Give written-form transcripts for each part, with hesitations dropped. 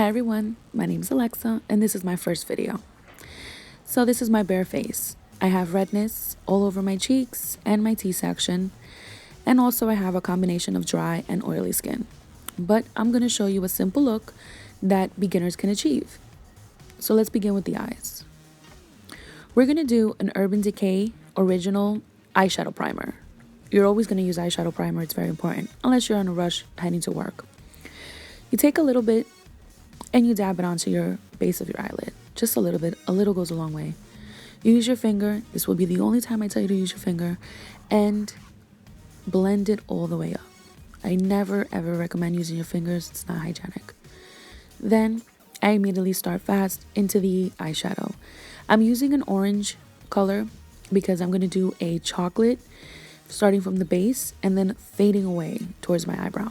Hi everyone, my name is Alexa and this is my first video. So this is my bare face. I have redness all over my cheeks and my T-section, and also I have a combination of dry and oily skin. But I'm going to show you a simple look that beginners can achieve. So let's begin with the eyes. We're going to do an Urban Decay Original Eyeshadow Primer. You're always going to use eyeshadow primer, it's very important, unless you're in a rush heading to work. You take a little bit and you dab it onto your base of your eyelid. Just a little bit. A little goes a long way. You use your finger. This will be the only time I tell you to use your finger. And blend it all the way up. I never ever recommend using your fingers. It's not hygienic. Then I immediately start fast into the eyeshadow. I'm using an orange color because I'm going to do a chocolate starting from the base and then fading away towards my eyebrow.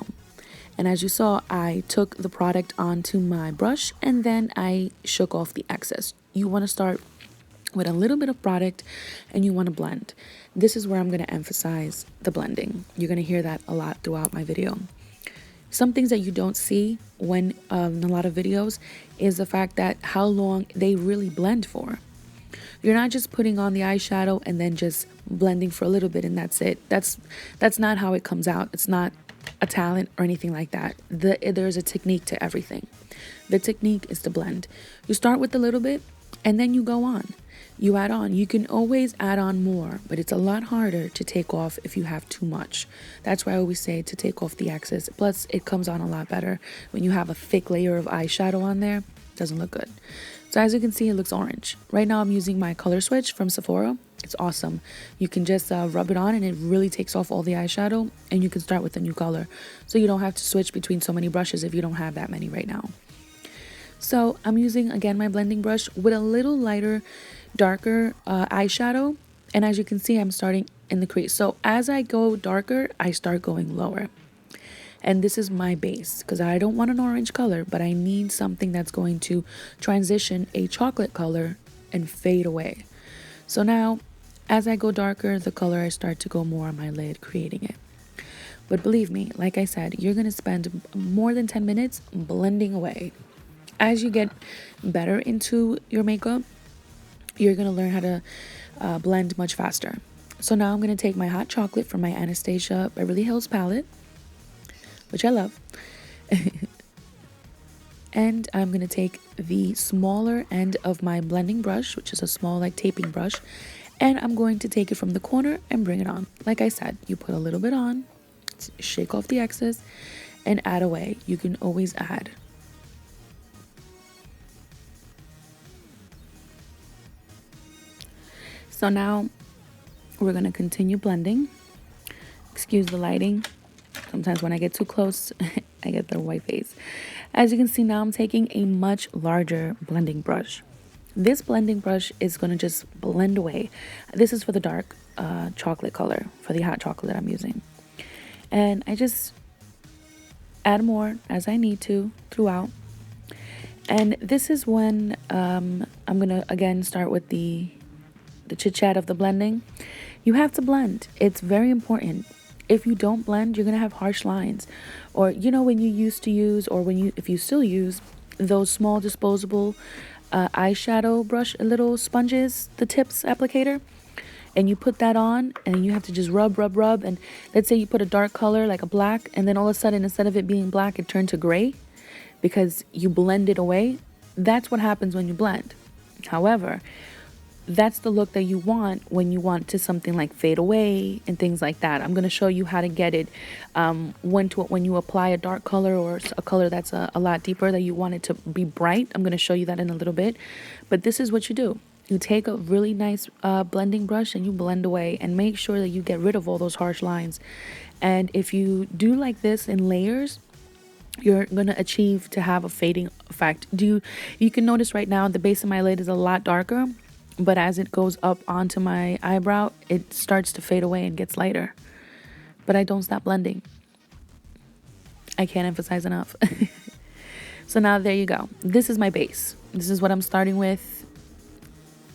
And as you saw, I took the product onto my brush and then I shook off the excess. You want to start with a little bit of product and you want to blend. This is where I'm going to emphasize the blending. You're going to hear that a lot throughout my video. Some things that you don't see when in a lot of videos is the fact that how long they really blend for. You're not just putting on the eyeshadow and then just blending for a little bit and that's it. That's not how it comes out. It's not a talent or anything like that. There's a technique to everything. The technique is to blend. You start with a little bit and then you go on. You add on. You can always add on more, but it's a lot harder to take off if you have too much. That's why I always say to take off the excess. Plus, it comes on a lot better when you have a thick layer of eyeshadow on there. It doesn't look good. So as you can see, it looks orange. Right now I'm using my color switch from Sephora. It's awesome. You can just rub it on and it really takes off all the eyeshadow and you can start with a new color. So you don't have to switch between so many brushes if you don't have that many right now. So I'm using, again, my blending brush with a little lighter, darker eyeshadow. And as you can see, I'm starting in the crease. So as I go darker, I start going lower. And this is my base because I don't want an orange color, but I need something that's going to transition a chocolate color and fade away. So now, as I go darker, the color I start to go more on my lid, creating it. But believe me, like I said, you're going to spend more than 10 minutes blending away. As you get better into your makeup, you're going to learn how to blend much faster. So now I'm going to take my hot chocolate from my Anastasia Beverly Hills palette, which I love. And I'm going to take the smaller end of my blending brush, which is a small like taping brush, and I'm going to take it from the corner and bring it on. Like I said, you put a little bit on, shake off the excess, and add away. You can always add. So now we're going to continue blending. Excuse the lighting. Sometimes when I get too close, I get the white face. As you can see now, I'm taking a much larger blending brush. This blending brush is going to just blend away. This is for the dark chocolate color, for the hot chocolate that I'm using. And I just add more as I need to throughout. And this is when I'm going to, again, start with the chit-chat of the blending. You have to blend. It's very important. If you don't blend, you're going to have harsh lines. Or, you know, when you used to use, or if you still use those small disposable eyeshadow brush, little sponges, the tips applicator, and you put that on and you have to just rub. And let's say you put a dark color like a black, and then all of a sudden, instead of it being black, it turned to gray because you blended away. That's what happens when you blend. However, that's the look that you want when you want to something like fade away and things like that. I'm going to show you how to get it when you apply a dark color or a color that's a lot deeper that you want it to be bright. I'm going to show you that in a little bit. But this is what you do. You take a really nice blending brush and you blend away and make sure that you get rid of all those harsh lines. And if you do like this in layers, you're going to achieve to have a fading effect. You can notice right now the base of my lid is a lot darker. But as it goes up onto my eyebrow, it starts to fade away and gets lighter. But I don't stop blending. I can't emphasize enough. So now there you go. This is my base. This is what I'm starting with.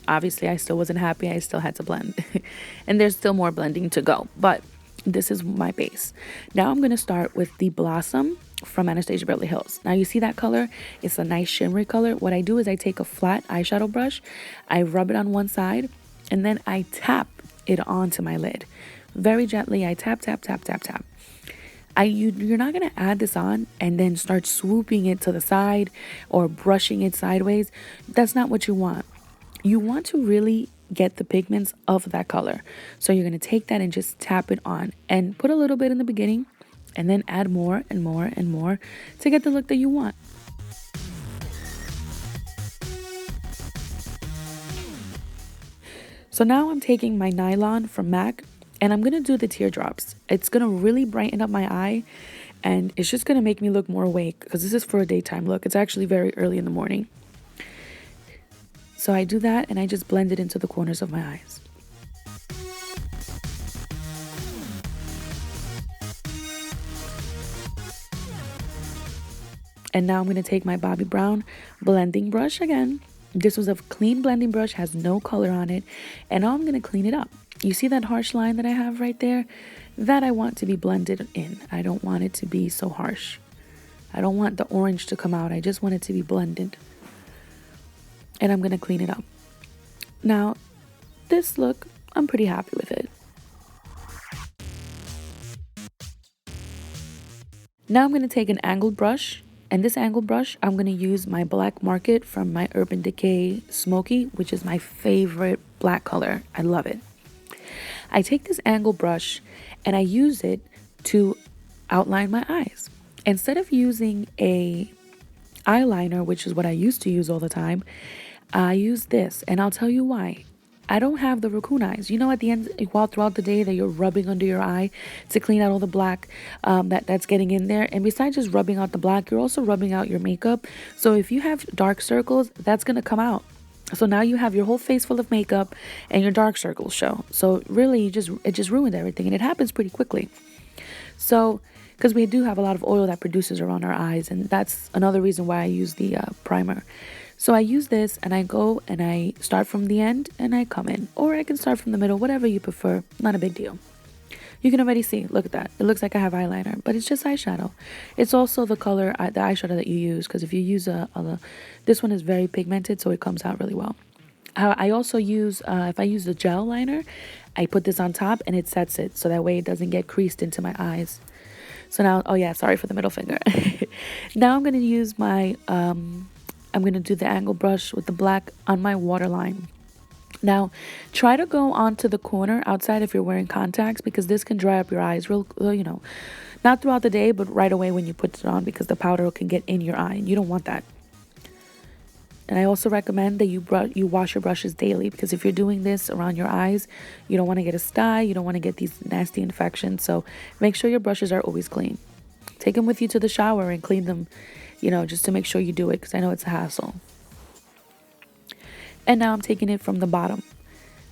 Obviously, I still wasn't happy. I still had to blend. And there's still more blending to go. But this is my base. Now I'm going to start with the Blossom from Anastasia Beverly Hills. Now you see that color? It's a nice shimmery color. What I do is I take a flat eyeshadow brush, I rub it on one side, and then I tap it onto my lid. Very gently, I tap, tap, tap, tap, tap. You're not going to add this on and then start swooping it to the side or brushing it sideways. That's not what you want. You want to really get the pigments of that color. So you're going to take that and just tap it on and put a little bit in the beginning and then add more and more and more to get the look that you want. So now I'm taking my nylon from MAC and I'm going to do the teardrops. It's going to really brighten up my eye and it's just going to make me look more awake because this is for a daytime look. It's actually very early in the morning. So I do that and I just blend it into the corners of my eyes. And now I'm going to take my Bobbi Brown blending brush again. This was a clean blending brush, has no color on it. And now I'm going to clean it up. You see that harsh line that I have right there? That I want to be blended in. I don't want it to be so harsh. I don't want the orange to come out. I just want it to be blended. And I'm going to clean it up. Now, this look, I'm pretty happy with it. Now I'm going to take an angled brush. And this angled brush, I'm going to use my Black Market from my Urban Decay Smoky, which is my favorite black color. I love it. I take this angled brush and I use it to outline my eyes. Instead of using a eyeliner, which is what I used to use all the time, I use this, and I'll tell you why. I don't have the raccoon eyes. You know, at the end, while throughout the day that you're rubbing under your eye to clean out all the black that's getting in there. And besides just rubbing out the black, you're also rubbing out your makeup. So if you have dark circles, that's going to come out. So now you have your whole face full of makeup and your dark circles show. So really, it just ruined everything. And it happens pretty quickly. So, because we do have a lot of oil that produces around our eyes. And that's another reason why I use the primer. So I use this and I go and I start from the end and I come in. Or I can start from the middle, whatever you prefer. Not a big deal. You can already see, look at that. It looks like I have eyeliner, but it's just eyeshadow. It's also the color, the eyeshadow that you use. Because if you use this one is very pigmented, so it comes out really well. I also use, if I use the gel liner, I put this on top and it sets it. So that way it doesn't get creased into my eyes. So now, oh yeah, sorry for the middle finger. Now I'm going to use my... I'm going to do the angle brush with the black on my waterline. Now, try to go onto the corner outside if you're wearing contacts because this can dry up your eyes real, not throughout the day, but right away when you put it on because the powder can get in your eye and you don't want that. And I also recommend that you wash your brushes daily because if you're doing this around your eyes, you don't want to get a sty, you don't want to get these nasty infections. So make sure your brushes are always clean. Take them with you to the shower and clean them, just to make sure you do it because I know it's a hassle. And now I'm taking it from the bottom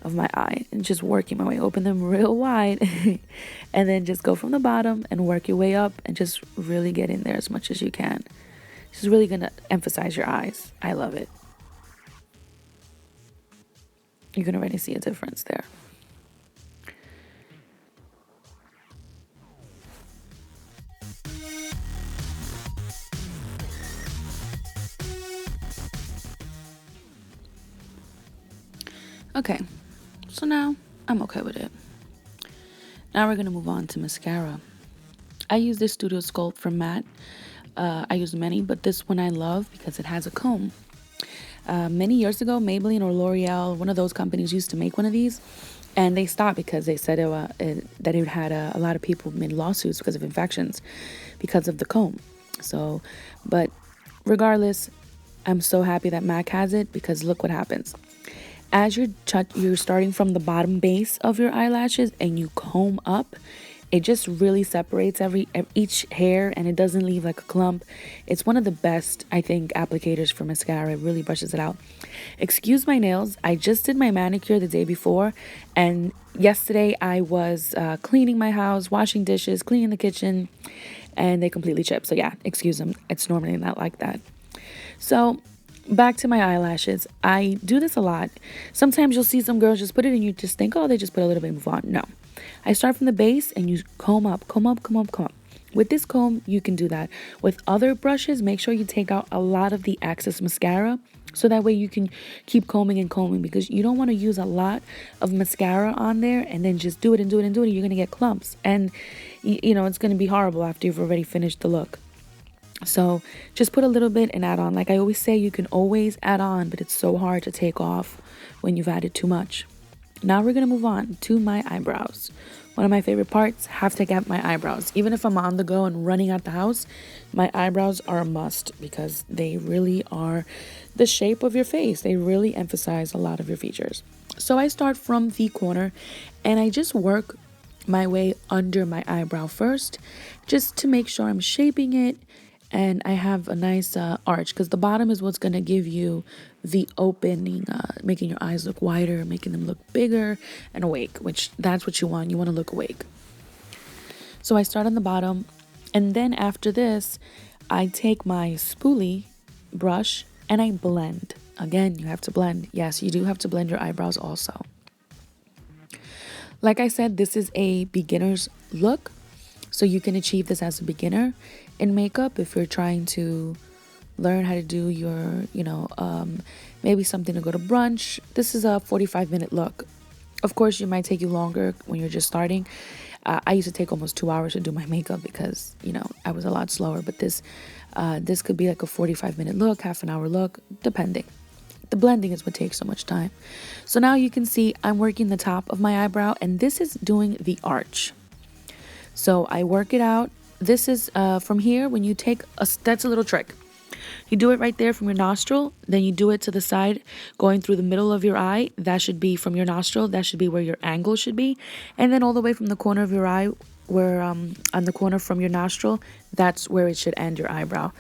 of my eye and just working my way. Open them real wide and then just go from the bottom and work your way up and just really get in there as much as you can. This is really going to emphasize your eyes. I love it. You can already see a difference there. Okay, so now I'm okay with it. Now we're going to move on to mascara. I use this Studio Sculpt from Matte. I use many, but this one I love because it has a comb. Many years ago, Maybelline or L'Oreal, one of those companies used to make one of these, and they stopped because they said that it had a lot of people made lawsuits because of infections because of the comb. So, but regardless, I'm so happy that MAC has it because look what happens. As you're starting from the bottom base of your eyelashes and you comb up, it just really separates each hair and it doesn't leave like a clump. It's one of the best, I think, applicators for mascara. It really brushes it out. Excuse my nails. I just did my manicure the day before and yesterday I was cleaning my house, washing dishes, cleaning the kitchen, and they completely chipped. So yeah, excuse them. It's normally not like that. So back to my eyelashes. I do this a lot. Sometimes you'll see some girls just put it and you just think, oh, they just put a little bit and move on. No. I start from the base and you comb up, comb up, comb up, comb up. With this comb, you can do that. With other brushes, make sure you take out a lot of the excess mascara so that way you can keep combing and combing, because you don't want to use a lot of mascara on there and then just do it and do it and do it. You're going to get clumps, and you know, it's going to be horrible after you've already finished the look. So just put a little bit and add on. Like I always say, you can always add on, but it's so hard to take off when you've added too much. Now we're going to move on to my eyebrows. One of my favorite parts, have to get my eyebrows. Even if I'm on the go and running out the house, my eyebrows are a must because they really are the shape of your face. They really emphasize a lot of your features. So I start from the corner and I just work my way under my eyebrow first, just to make sure I'm shaping it and I have a nice arch, because the bottom is what's going to give you the opening, making your eyes look wider, making them look bigger and awake, which that's what you want. You want to look awake. So I start on the bottom, and then after this, I take my spoolie brush and I blend. Again, you have to blend. Yes, you do have to blend your eyebrows also. Like I said, this is a beginner's look, so you can achieve this as a beginner in makeup if you're trying to learn how to do your, maybe something to go to brunch. This is a 45-minute look. Of course, it might take you longer when you're just starting. I used to take almost 2 hours to do my makeup because, I was a lot slower. But this could be like a 45-minute look, half an hour look, depending. The blending is what takes so much time. So now you can see I'm working the top of my eyebrow, and this is doing the arch. So I work it out. This is from here, when you take that's a little trick. You do it right there from your nostril, then you do it to the side, going through the middle of your eye. That should be from your nostril. That should be where your angle should be. And then all the way from the corner of your eye, where on the corner from your nostril, that's where it should end your eyebrow.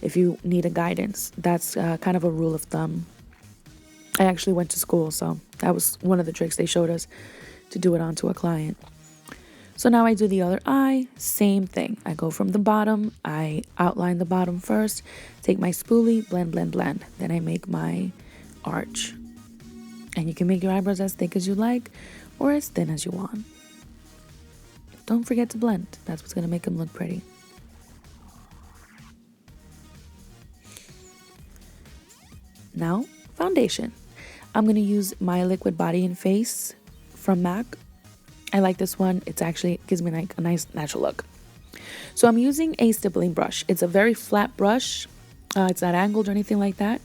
If you need a guidance, that's kind of a rule of thumb. I actually went to school, so that was one of the tricks they showed us to do it onto a client. So now I do the other eye, same thing. I go from the bottom, I outline the bottom first, take my spoolie, blend, blend, blend. Then I make my arch. And you can make your eyebrows as thick as you like or as thin as you want. Don't forget to blend. That's what's going to make them look pretty. Now, foundation. I'm going to use my Liquid Body and Face from MAC. I like this one. It gives me like a nice natural look. So I'm using a stippling brush. It's a very flat brush. It's not angled or anything like that.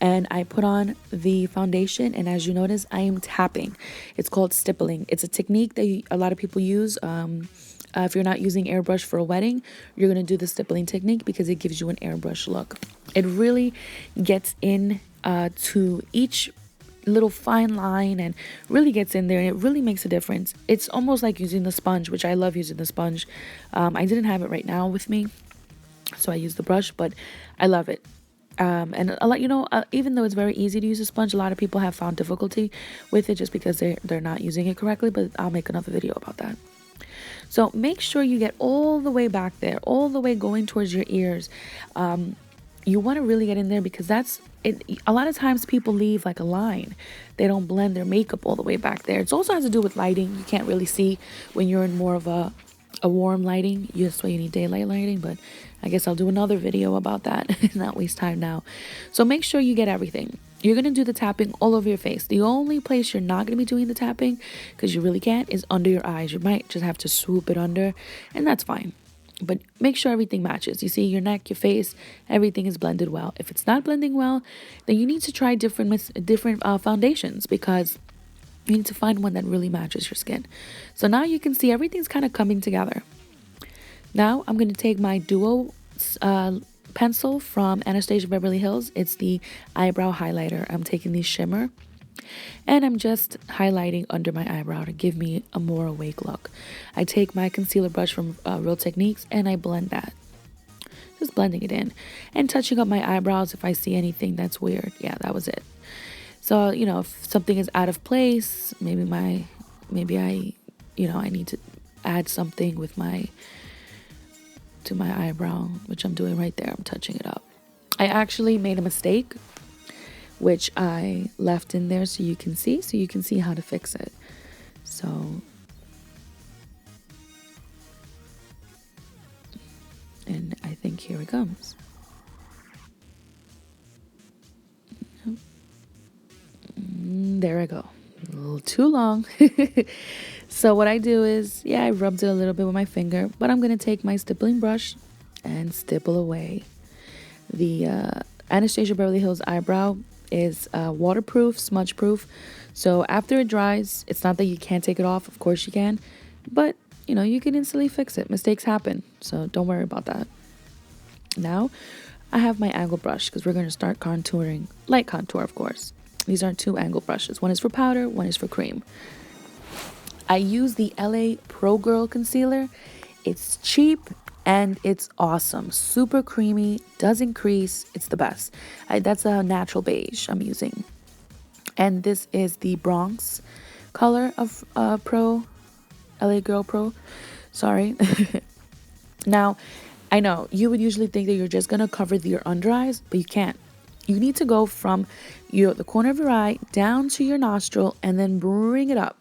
And I put on the foundation, and as you notice, I am tapping. It's called stippling. It's a technique that a lot of people use. If you're not using airbrush for a wedding, you're going to do the stippling technique because it gives you an airbrush look. It really gets in to each little fine line and really gets in there, and it really makes a difference. It's almost like using the sponge, which I love using the sponge. I didn't have it right now with me, so I used the brush, but I love it. And a lot, even though it's very easy to use a sponge, a lot of people have found difficulty with it just because they're not using it correctly, but I'll make another video about that. So make sure you get all the way back there, all the way going towards your ears. You want to really get in there because that's it. A lot of times people leave like a line. They don't blend their makeup all the way back there. It also has to do with lighting. You can't really see when you're in more of a warm lighting. That's why you need daylight lighting, but I guess I'll do another video about that and not waste time now. So make sure you get everything. You're going to do the tapping all over your face. The only place you're not going to be doing the tapping, because you really can't, is under your eyes. You might just have to swoop it under, and that's fine. But make sure everything matches. You see, your neck, your face, everything is blended well. If it's not blending well, then you need to try different foundations, because you need to find one that really matches your skin. So now you can see everything's kind of coming together. Now I'm going to take my Duo pencil from Anastasia Beverly Hills. It's the eyebrow highlighter. I'm taking the shimmer, and I'm just highlighting under my eyebrow to give me a more awake look. I take my concealer brush from Real Techniques and I blend that. Just blending it in and touching up my eyebrows if I see anything that's weird. Yeah, that was it. So, if something is out of place, maybe I need to add something to my eyebrow, which I'm doing right there. I'm touching it up. I actually made a mistake, which I left in there so you can see how to fix it. So Here it comes. There I go. A little too long. So what I do is, yeah, I rubbed it a little bit with my finger, but I'm going to take my stippling brush and stipple away. The Anastasia Beverly Hills eyebrow is waterproof, smudge proof. So after it dries, it's not that you can't take it off. Of course you can. But, you know, you can instantly fix it. Mistakes happen. So don't worry about that. Now, I have my angle brush because we're going to start contouring. Light contour, of course. These are two angle brushes. One is for powder, one is for cream. I use the LA Pro Girl concealer. It's cheap and it's awesome. Super creamy, doesn't crease. It's the best. That's a natural beige I'm using. And this is the Bronx color of Pro, LA Girl Pro. Sorry. Now, I know you would usually think that you're just going to cover your under eyes, but you can't. You need to go from the corner of your eye down to your nostril and then bring it up.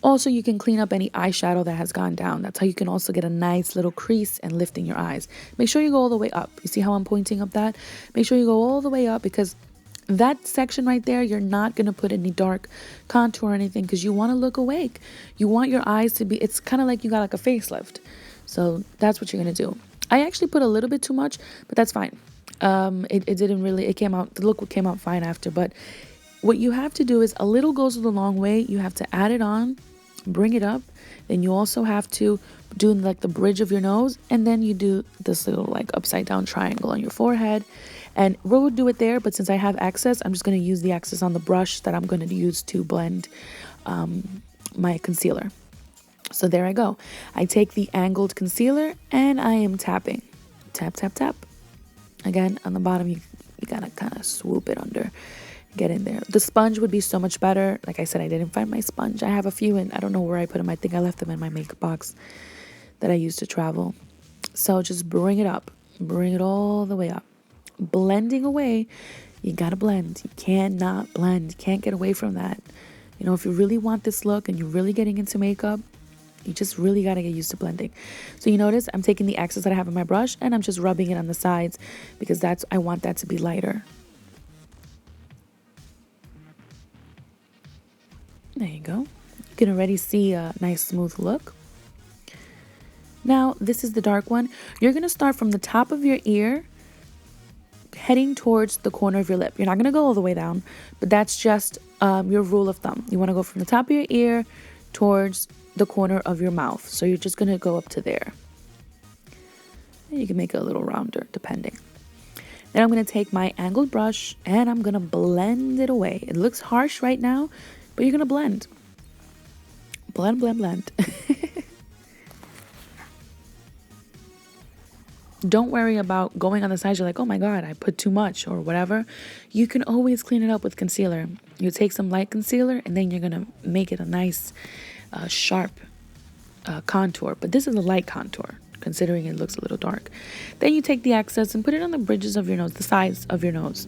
Also, you can clean up any eyeshadow that has gone down. That's how you can also get a nice little crease and lift in your eyes. Make sure you go all the way up. You see how I'm pointing up that? Make sure you go all the way up because that section right there, you're not going to put any dark contour or anything because you want to look awake. You want your eyes to be, it's kind of like you got like a facelift. So that's what you're going to do. I actually put a little bit too much, but that's fine. It didn't really, it came out, the look came out fine after, but what you have to do is a little goes a long way. You have to add it on, bring it up. Then you also have to do like the bridge of your nose. And then you do this little like upside down triangle on your forehead. And we'll do it there. But since I have excess, I'm just going to use the excess on the brush that I'm going to use to blend my concealer. So there I go. I take the angled concealer and I am tapping. Tap, tap, tap. Again, on the bottom, you got to kind of swoop it under. Get in there. The sponge would be so much better. Like I said, I didn't find my sponge. I have a few and I don't know where I put them. I think I left them in my makeup box that I used to travel. So just bring it up. Bring it all the way up. Blending away. You gotta blend. You cannot blend. You can't get away from that. You know, if you really want this look and you're really getting into makeup, you just really gotta get used to blending. So you notice I'm taking the excess that I have in my brush and I'm just rubbing it on the sides because I want that to be lighter. There you go. You can already see a nice smooth look. Now, this is the dark one. You're going to start from the top of your ear, heading towards the corner of your lip. You're not going to go all the way down, but that's just your rule of thumb. You want to go from the top of your ear towards the corner of your mouth. So you're just going to go up to there. And you can make it a little rounder, depending. Then I'm going to take my angled brush and I'm going to blend it away. It looks harsh right now, but you're going to blend. Blend, blend, blend. Don't worry about going on the sides. You're like, oh my God, I put too much or whatever. You can always clean it up with concealer. You take some light concealer and then you're going to make it a nice, sharp contour. But this is a light contour, considering it looks a little dark. Then you take the excess and put it on the bridges of your nose, the sides of your nose,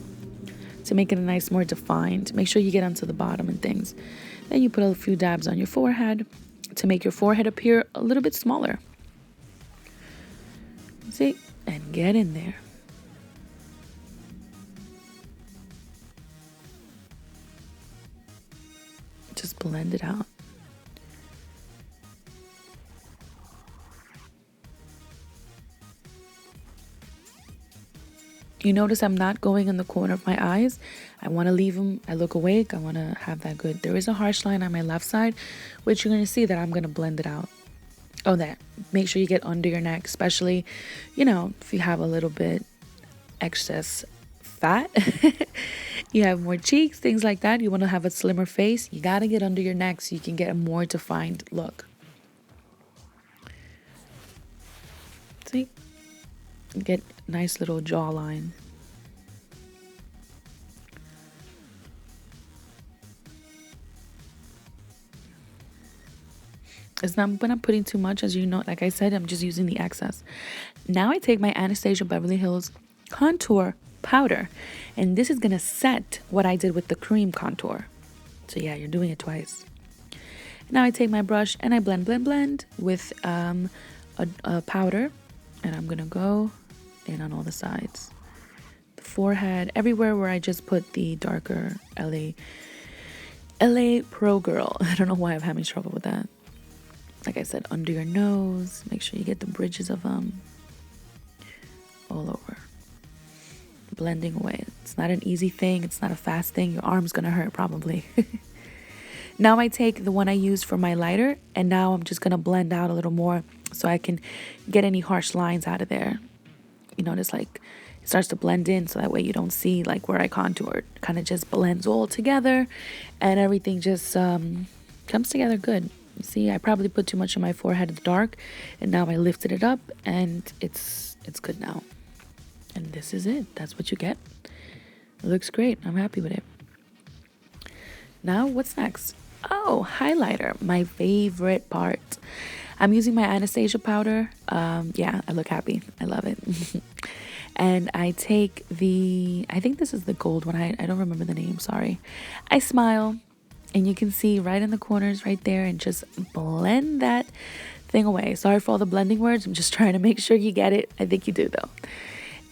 to make it a nice, more defined. Make sure you get onto the bottom and things. Then you put a few dabs on your forehead to make your forehead appear a little bit smaller. See? And get in there. Just blend it out. You notice I'm not going in the corner of my eyes. I want to leave them. I look awake. I want to have that good. There is a harsh line on my left side, which you're going to see that I'm going to blend it out. Oh, that. Make sure you get under your neck, especially, you know, if you have a little bit excess fat. You have more cheeks, things like that. You want to have a slimmer face. You got to get under your neck so you can get a more defined look. See? Get nice little jawline. It's not, but I'm putting too much, as you know. Like I said, I'm just using the excess. Now I take my Anastasia Beverly Hills contour powder, and this is gonna set what I did with the cream contour. So yeah, you're doing it twice. Now I take my brush and I blend with a powder, and I'm gonna go in on all the sides. The forehead, everywhere where I just put the darker LA Pro Girl. I don't know why I'm having trouble with that. Like I said, under your nose. Make sure you get the bridges of them all over. Blending away. It's not an easy thing. It's not a fast thing. Your arm's gonna hurt probably. Now I take the one I used for my lighter, and now I'm just gonna blend out a little more so I can get any harsh lines out of there. You know, just like it starts to blend in, so that way you don't see like where I contoured. Kind of just blends all together, and everything just comes together good. You see, I probably put too much on my forehead in the dark, and now I lifted it up, and it's good now. And this is it. That's what you get. It looks great. I'm happy with it. Now, what's next? Oh, highlighter. My favorite part. I'm using my Anastasia powder. Yeah, I look happy. I love it. And I take I think this is the gold one. I don't remember the name. Sorry. I smile. And you can see right in the corners right there, and just blend that thing away. Sorry for all the blending words. I'm just trying to make sure you get it. I think you do though.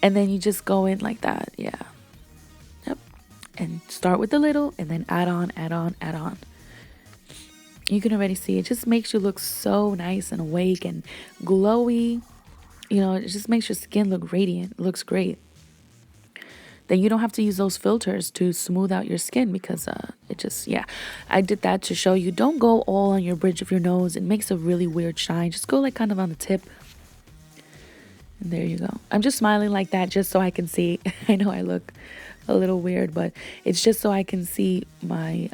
And then you just go in like that. Yeah. Yep. And start with the little and then add on, add on, add on. You can already see it just makes you look so nice and awake and glowy. You know, it just makes your skin look radiant. It looks great. Then you don't have to use those filters to smooth out your skin, because it just, yeah. I did that to show you, don't go all on your bridge of your nose. It makes a really weird shine. Just go like kind of on the tip. And there you go. I'm just smiling like that just so I can see. I know I look a little weird, but it's just so I can see my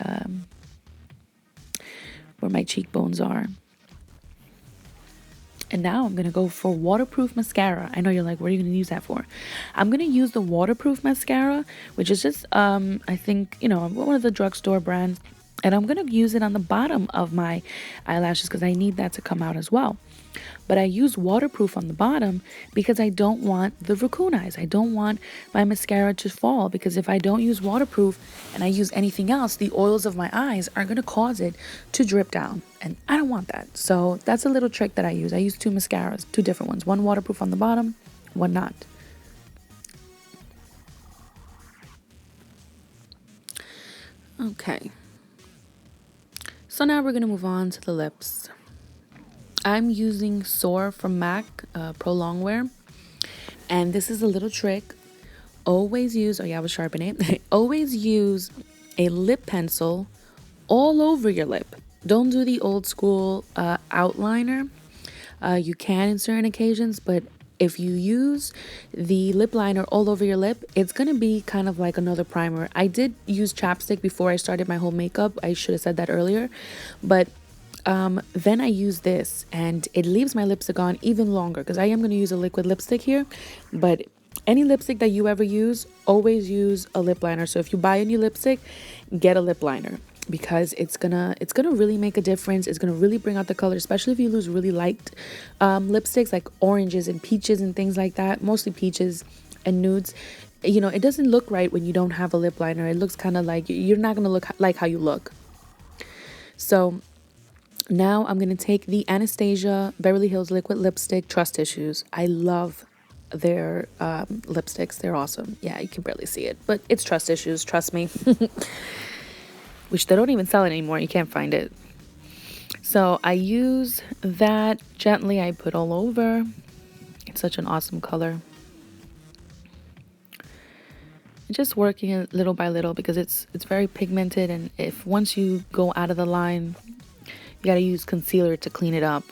where my cheekbones are. And now I'm going to go for waterproof mascara. I know you're like, what are you going to use that for? I'm going to use the waterproof mascara, which is just, I think, you know, one of the drugstore brands. And I'm going to use it on the bottom of my eyelashes because I need that to come out as well. But I use waterproof on the bottom because I don't want the raccoon eyes. I don't want my mascara to fall, because if I don't use waterproof and I use anything else, the oils of my eyes are going to cause it to drip down. And I don't want that. So that's a little trick that I use. I use two mascaras, two different ones. One waterproof on the bottom, one not. Okay. So now we're going to move on to the lips. I'm using Soar from MAC Pro Longwear, and this is a little trick. Always use, oh yeah, I was sharpening it. Always use a lip pencil all over your lip. Don't do the old school outliner. You can in certain occasions, but if you use the lip liner all over your lip, it's going to be kind of like another primer. I did use chapstick before I started my whole makeup. I should have said that earlier, but then I use this, and it leaves my lipstick on even longer, because I am going to use a liquid lipstick here. But any lipstick that you ever use, always use a lip liner. So if you buy a new lipstick, get a lip liner, because it's gonna really make a difference. It's gonna really bring out the color, especially if you use really light lipsticks like oranges and peaches and things like that. Mostly peaches and nudes. You know, it doesn't look right when you don't have a lip liner. It looks kind of like you're not gonna look like how you look. So now I'm going to take the Anastasia Beverly Hills Liquid Lipstick Trust Issues. I love their lipsticks. They're awesome. Yeah, you can barely see it, but it's Trust Issues. Trust me. Which they don't even sell it anymore. You can't find it. So I use that gently. I put all over. It's such an awesome color. Just working it little by little, because it's very pigmented, and if once you go out of the line, you got to use concealer to clean it up.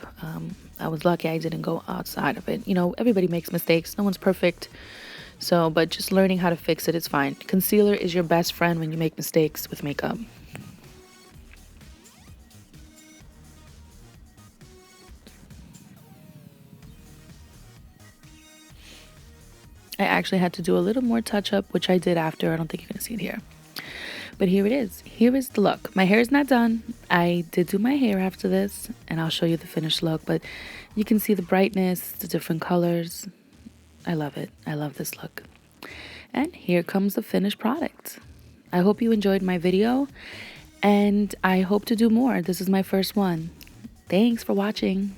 I was lucky I didn't go outside of it. You know, everybody makes mistakes. No one's perfect. So, but just learning how to fix it is fine. Concealer is your best friend when you make mistakes with makeup. I actually had to do a little more touch up, which I did after. I don't think you're going to see it here. But here it is. Here is the look. My hair is not done. I did do my hair after this, and I'll show you the finished look. But you can see the brightness, the different colors. I love it. I love this look. And here comes the finished product. I hope you enjoyed my video, and I hope to do more. This is my first one. Thanks for watching.